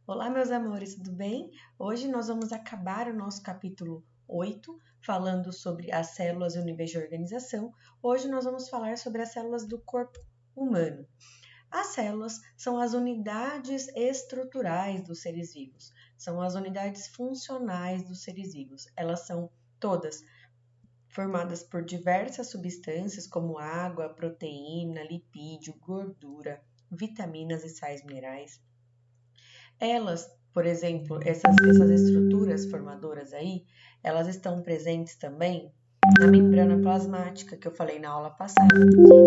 Olá, meus amores, tudo bem? Hoje nós vamos acabar o nosso capítulo 8, falando sobre as células e o nível de organização. Hoje nós vamos falar sobre as células do corpo humano. As células são as unidades estruturais dos seres vivos, são as unidades funcionais dos seres vivos. Elas são todas formadas por diversas substâncias como água, proteína, lipídio, gordura, vitaminas e sais minerais. Elas, por exemplo, essas estruturas formadoras aí, elas estão presentes também na membrana plasmática, que eu falei na aula passada,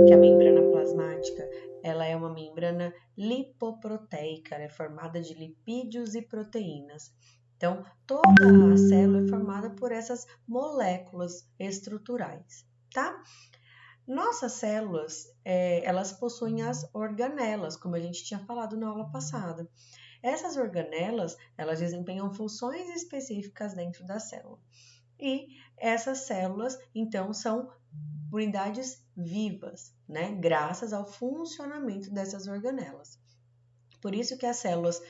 que a membrana plasmática, ela é uma membrana lipoproteica, ela é formada de lipídios e proteínas. Então, toda a célula é formada por essas moléculas estruturais, tá? Nossas células, elas possuem as organelas, como a gente tinha falado na aula passada. Essas organelas, elas desempenham funções específicas dentro da célula. E essas células, então, são unidades vivas, né? Graças ao funcionamento dessas organelas. Por isso que as células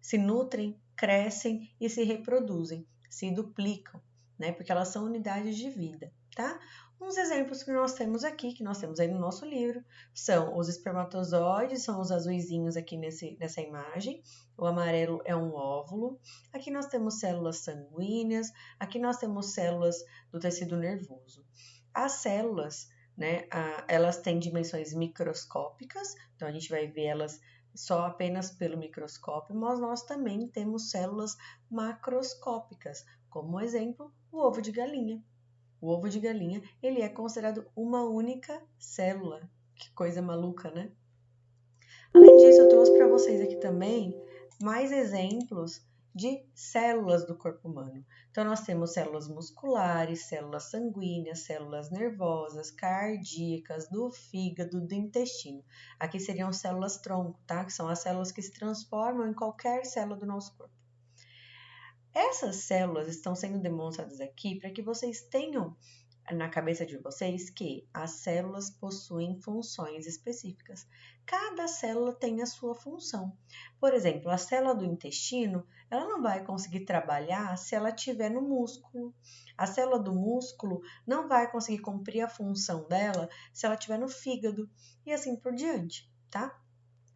se nutrem, crescem e se reproduzem, se duplicam, né? Porque elas são unidades de vida, tá? Uns exemplos que nós temos aqui, que nós temos aí no nosso livro, são os espermatozoides, são os azuisinhos aqui nessa imagem, o amarelo é um óvulo, aqui nós temos células sanguíneas, aqui nós temos células do tecido nervoso. As células, né, elas têm dimensões microscópicas, então a gente vai ver elas só apenas pelo microscópio, mas nós também temos células macroscópicas, como exemplo, o ovo de galinha. O ovo de galinha, ele é considerado uma única célula. Que coisa maluca, né? Além disso, eu trouxe para vocês aqui também mais exemplos de células do corpo humano. Então, nós temos células musculares, células sanguíneas, células nervosas, cardíacas, do fígado, do intestino. Aqui seriam células tronco, tá? Que são as células que se transformam em qualquer célula do nosso corpo. Essas células estão sendo demonstradas aqui para que vocês tenham na cabeça de vocês que as células possuem funções específicas. Cada célula tem a sua função. Por exemplo, a célula do intestino, ela não vai conseguir trabalhar se ela estiver no músculo. A célula do músculo não vai conseguir cumprir a função dela se ela estiver no fígado e assim por diante, tá?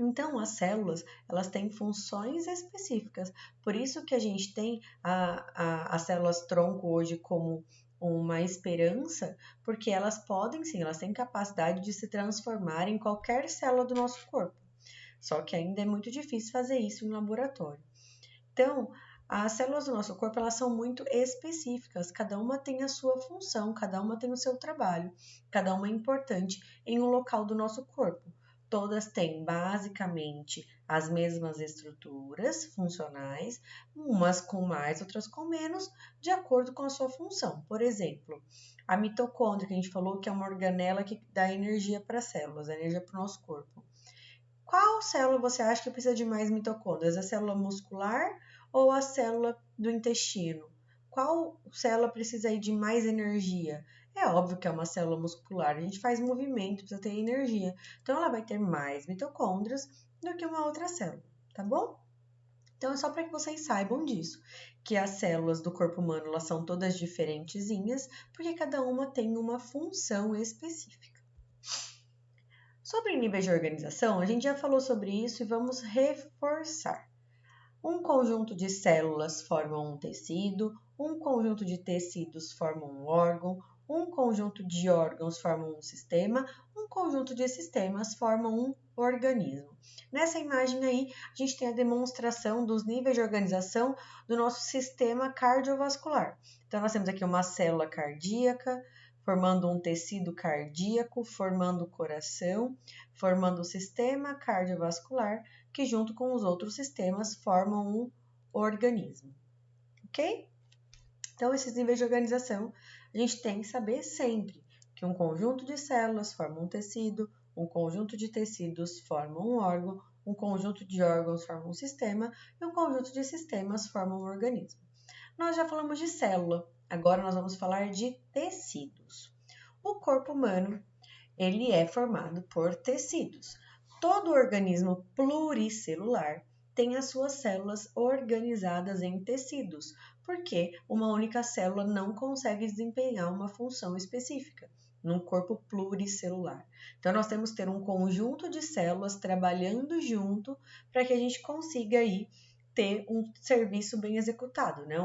Então, as células, elas têm funções específicas. Por isso que a gente tem as células tronco hoje como uma esperança, porque elas podem sim, elas têm capacidade de se transformar em qualquer célula do nosso corpo. Só que ainda é muito difícil fazer isso em laboratório. Então, as células do nosso corpo, elas são muito específicas, cada uma tem a sua função, cada uma tem o seu trabalho, cada uma é importante em um local do nosso corpo. Todas têm basicamente as mesmas estruturas funcionais, umas com mais, outras com menos, de acordo com a sua função. Por exemplo, a mitocôndria, que a gente falou que é uma organela que dá energia para as células, energia para o nosso corpo. Qual célula você acha que precisa de mais mitocôndrias? A célula muscular ou a célula do intestino? Qual célula precisa aí de mais energia? É óbvio que é uma célula muscular, a gente faz movimento, precisa ter energia. Então, ela vai ter mais mitocôndrias do que uma outra célula, tá bom? Então, é só para que vocês saibam disso, que as células do corpo humano, elas são todas diferentezinhas, porque cada uma tem uma função específica. Sobre níveis de organização, a gente já falou sobre isso e vamos reforçar. Um conjunto de células forma um tecido, um conjunto de tecidos forma um órgão, um conjunto de órgãos forma um sistema, um conjunto de sistemas forma um organismo. Nessa imagem aí, a gente tem a demonstração dos níveis de organização do nosso sistema cardiovascular. Então, nós temos aqui uma célula cardíaca, formando um tecido cardíaco, formando o coração, formando o sistema cardiovascular, que junto com os outros sistemas formam um organismo, ok? Então, esses níveis de organização, a gente tem que saber sempre que um conjunto de células forma um tecido, um conjunto de tecidos forma um órgão, um conjunto de órgãos forma um sistema e um conjunto de sistemas forma um organismo. Nós já falamos de célula, agora nós vamos falar de tecidos. O corpo humano, ele é formado por tecidos. Todo organismo pluricelular tem as suas células organizadas em tecidos, porque uma única célula não consegue desempenhar uma função específica num corpo pluricelular. Então, nós temos que ter um conjunto de células trabalhando junto para que a gente consiga aí ter um serviço bem executado, né?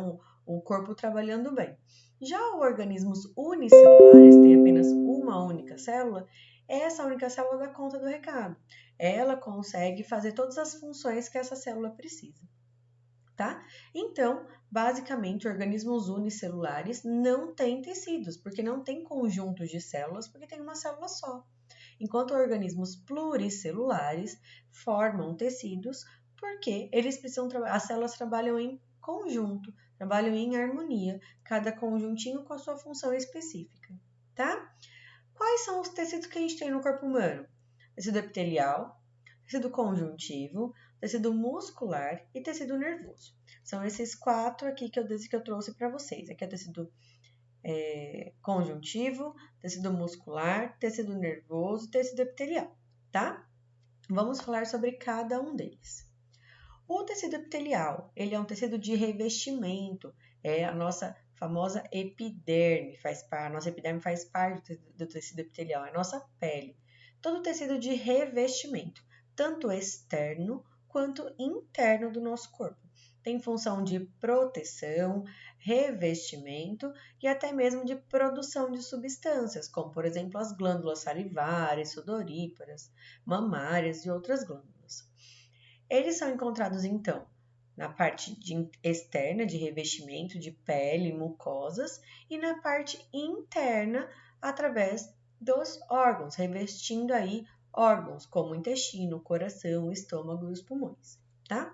Um corpo trabalhando bem. Já organismos unicelulares, têm apenas uma única célula, essa única célula dá conta do recado. Ela consegue fazer todas as funções que essa célula precisa. Tá? Então, basicamente, organismos unicelulares não têm tecidos, porque não tem conjuntos de células, porque tem uma célula só. Enquanto organismos pluricelulares formam tecidos, porque eles precisam as células trabalham em conjunto, trabalham em harmonia, cada conjuntinho com a sua função específica, tá? Quais são os tecidos que a gente tem no corpo humano? Tecido epitelial, tecido conjuntivo, tecido muscular e tecido nervoso. São esses 4 aqui que eu trouxe para vocês. Aqui é o tecido conjuntivo, tecido muscular, tecido nervoso e tecido epitelial, tá? Vamos falar sobre cada um deles. O tecido epitelial, ele é um tecido de revestimento, é a nossa famosa epiderme, a nossa epiderme faz parte do tecido epitelial, é a nossa pele. Todo tecido de revestimento, tanto externo quanto interno do nosso corpo. Tem função de proteção, revestimento e até mesmo de produção de substâncias, como por exemplo as glândulas salivares, sudoríparas, mamárias e outras glândulas. Eles são encontrados então na parte externa de revestimento de pele e mucosas e na parte interna através dos órgãos, revestindo aí órgãos como o intestino, o coração, o estômago e os pulmões, tá?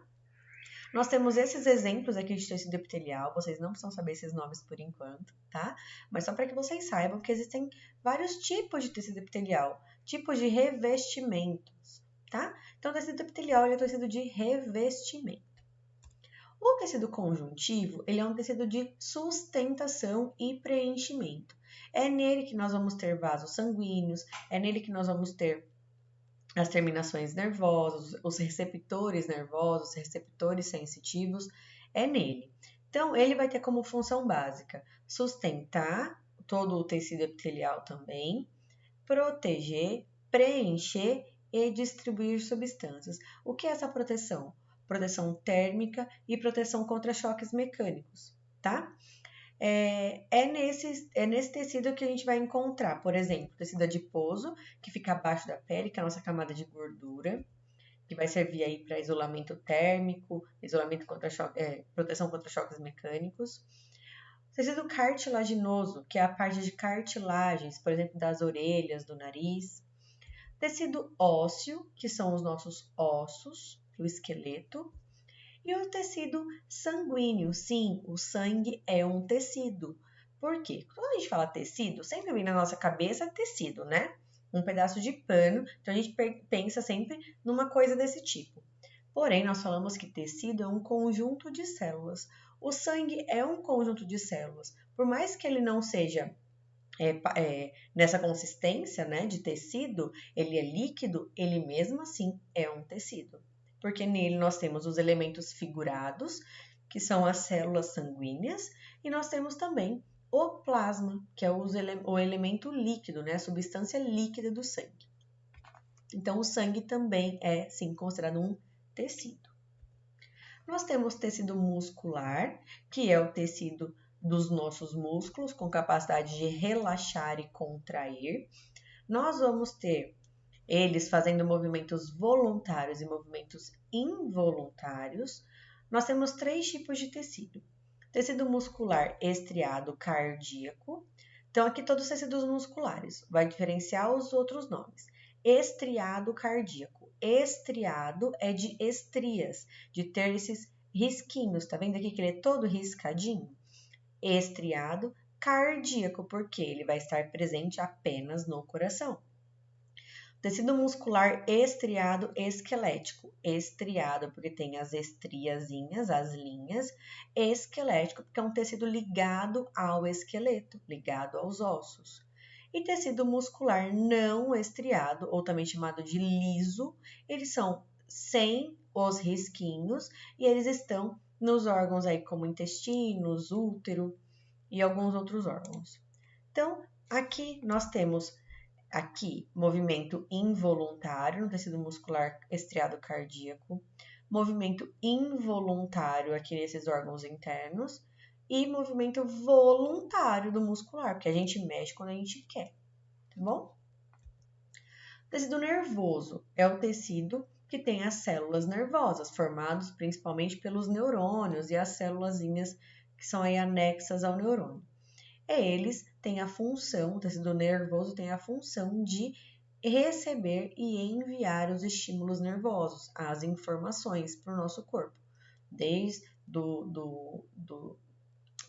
Nós temos esses exemplos aqui de tecido epitelial, vocês não precisam saber esses nomes por enquanto, tá? Mas só para que vocês saibam que existem vários tipos de tecido epitelial, tipos de revestimentos, tá? Então, o tecido epitelial é um tecido de revestimento. O tecido conjuntivo, ele é um tecido de sustentação e preenchimento. É nele que nós vamos ter vasos sanguíneos, é nele que nós vamos ter as terminações nervosas, os receptores nervosos, receptores sensitivos, é nele. Então, ele vai ter como função básica sustentar todo o tecido epitelial também, proteger, preencher e distribuir substâncias. O que é essa proteção? Proteção térmica e proteção contra choques mecânicos, tá? É nesse tecido que a gente vai encontrar, por exemplo, tecido adiposo, que fica abaixo da pele, que é a nossa camada de gordura, que vai servir aí para isolamento térmico, isolamento contra proteção contra choques mecânicos. Tecido cartilaginoso, que é a parte de cartilagens, por exemplo, das orelhas, do nariz. Tecido ósseo, que são os nossos ossos, o esqueleto. E o tecido sanguíneo, sim, o sangue é um tecido. Por quê? Quando a gente fala tecido, sempre vem na nossa cabeça tecido, né? Um pedaço de pano, então a gente pensa sempre numa coisa desse tipo. Porém, nós falamos que tecido é um conjunto de células. O sangue é um conjunto de células. Por mais que ele não seja nessa consistência, né, de tecido, ele é líquido, ele mesmo assim é um tecido. Porque nele nós temos os elementos figurados, que são as células sanguíneas, e nós temos também o plasma, que é o elemento líquido, né, a substância líquida do sangue. Então, o sangue também é, sim, considerado um tecido. Nós temos tecido muscular, que é o tecido dos nossos músculos, com capacidade de relaxar e contrair. Nós vamos ter eles fazendo movimentos voluntários e movimentos involuntários. Nós temos 3 tipos de tecido. Tecido muscular estriado cardíaco. Então, aqui todos os tecidos musculares. Vai diferenciar os outros nomes. Estriado cardíaco. Estriado é de estrias, de ter esses risquinhos. Tá vendo aqui que ele é todo riscadinho? Estriado cardíaco, porque ele vai estar presente apenas no coração. Tecido muscular estriado esquelético. Estriado, porque tem as estriazinhas, as linhas. Esquelético, porque é um tecido ligado ao esqueleto, ligado aos ossos. E tecido muscular não estriado, ou também chamado de liso, eles são sem os risquinhos, e eles estão nos órgãos aí como intestinos, útero e alguns outros órgãos. Então, aqui nós temos movimento involuntário no tecido muscular estriado cardíaco, movimento involuntário aqui nesses órgãos internos e movimento voluntário do muscular, porque a gente mexe quando a gente quer, tá bom? O tecido nervoso é o tecido que tem as células nervosas, formados principalmente pelos neurônios e as célulazinhas que são aí anexas ao neurônio. Eles têm a função, o tecido nervoso tem a função de receber e enviar os estímulos nervosos, as informações para o nosso corpo, desde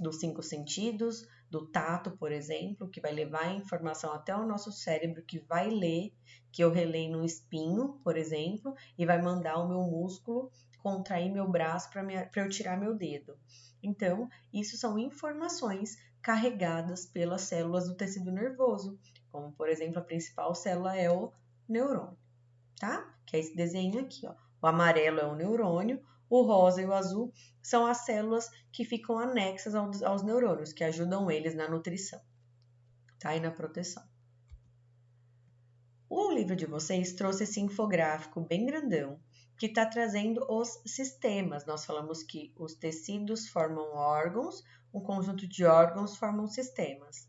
dos 5 sentidos, do tato, por exemplo, que vai levar a informação até o nosso cérebro, que vai ler, que eu relei no espinho, por exemplo, e vai mandar o meu músculo contrair meu braço para eu tirar meu dedo. Então, isso são informações carregadas pelas células do tecido nervoso, como, por exemplo, a principal célula é o neurônio, tá? Que é esse desenho aqui, ó. O amarelo é o neurônio, o rosa e o azul são as células que ficam anexas aos neurônios, que ajudam eles na nutrição, tá? E na proteção. O livro de vocês trouxe esse infográfico bem grandão, que está trazendo os sistemas. Nós falamos que os tecidos formam órgãos, um conjunto de órgãos formam sistemas.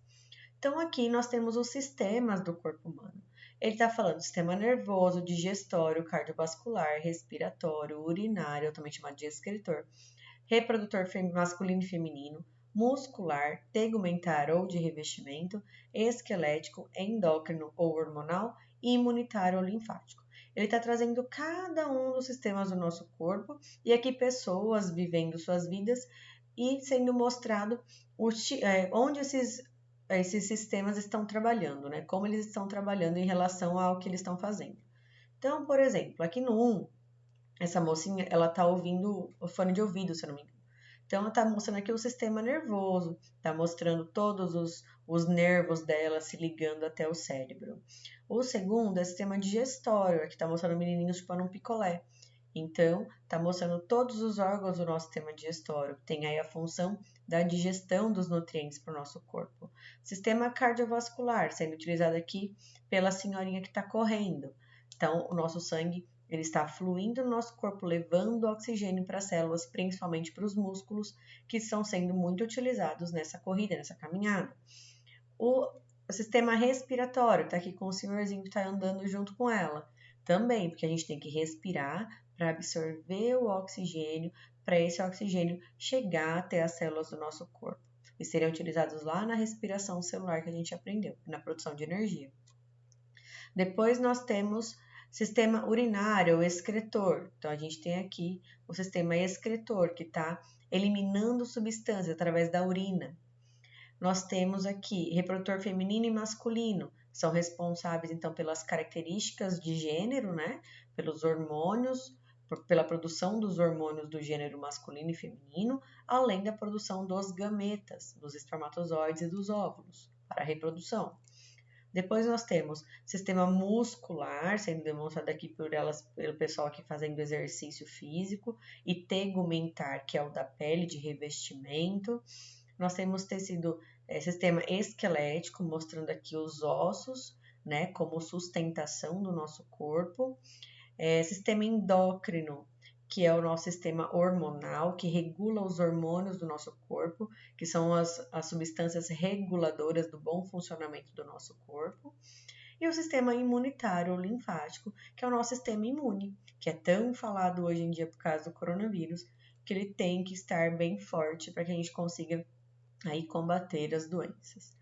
Então, aqui nós temos os sistemas do corpo humano. Ele está falando do sistema nervoso, digestório, cardiovascular, respiratório, urinário, também chamado de excretor, reprodutor masculino e feminino, muscular, tegumentar ou de revestimento, esquelético, endócrino ou hormonal, imunitário ou linfático. Ele está trazendo cada um dos sistemas do nosso corpo e aqui pessoas vivendo suas vidas e sendo mostrado onde esses sistemas estão trabalhando, né? Como eles estão trabalhando em relação ao que eles estão fazendo. Então, por exemplo, aqui no 1, essa mocinha, ela tá ouvindo o fone de ouvido, se eu não me engano. Então, ela tá mostrando aqui o sistema nervoso, tá mostrando todos os nervos dela se ligando até o cérebro. O segundo é o sistema digestório, aqui tá mostrando o menininho chupando um picolé. Então, está mostrando todos os órgãos do nosso sistema digestório, que tem aí a função da digestão dos nutrientes para o nosso corpo. Sistema cardiovascular, sendo utilizado aqui pela senhorinha que está correndo. Então, o nosso sangue ele está fluindo no nosso corpo, levando oxigênio para as células, principalmente para os músculos, que estão sendo muito utilizados nessa corrida, nessa caminhada. O sistema respiratório, está aqui com o senhorzinho que está andando junto com ela. Também, porque a gente tem que respirar para absorver o oxigênio, para esse oxigênio chegar até as células do nosso corpo e serem utilizados lá na respiração celular que a gente aprendeu, na produção de energia. Depois nós temos sistema urinário ou excretor. Então a gente tem aqui o sistema excretor que está eliminando substâncias através da urina. Nós temos aqui reprodutor feminino e masculino, são responsáveis então pelas características de gênero, né? Pelos hormônios, pela produção dos hormônios do gênero masculino e feminino, além da produção dos gametas, dos espermatozoides e dos óvulos para a reprodução. Depois nós temos sistema muscular, sendo demonstrado aqui pelo pessoal aqui fazendo exercício físico, e tegumentar, que é o da pele de revestimento. Nós temos sistema esquelético, mostrando aqui os ossos, né, como sustentação do nosso corpo. Sistema endócrino, que é o nosso sistema hormonal, que regula os hormônios do nosso corpo, que são as substâncias reguladoras do bom funcionamento do nosso corpo. E o sistema imunitário ou linfático, que é o nosso sistema imune, que é tão falado hoje em dia por causa do coronavírus, que ele tem que estar bem forte para que a gente consiga aí combater as doenças.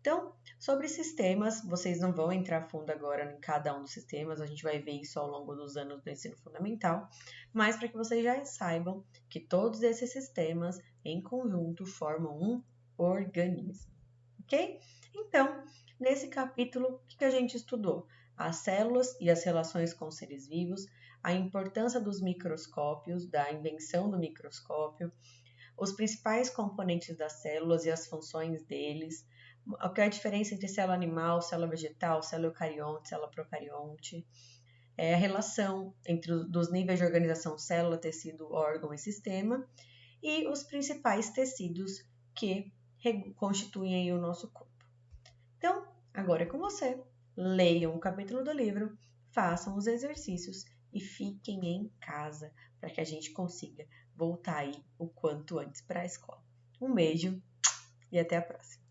Então, sobre sistemas, vocês não vão entrar a fundo agora em cada um dos sistemas, a gente vai ver isso ao longo dos anos do ensino fundamental, mas para que vocês já saibam que todos esses sistemas em conjunto formam um organismo, ok? Então, nesse capítulo, o que a gente estudou? As células e as relações com seres vivos, a importância dos microscópios, da invenção do microscópio, os principais componentes das células e as funções deles, qual é a diferença entre célula animal, célula vegetal, célula eucarionte, célula procarionte, a relação dos níveis de organização célula, tecido, órgão e sistema, e os principais tecidos que constituem o nosso corpo. Então, agora é com você. Leiam o capítulo do livro, façam os exercícios e fiquem em casa para que a gente consiga voltar aí o quanto antes para a escola. Um beijo e até a próxima!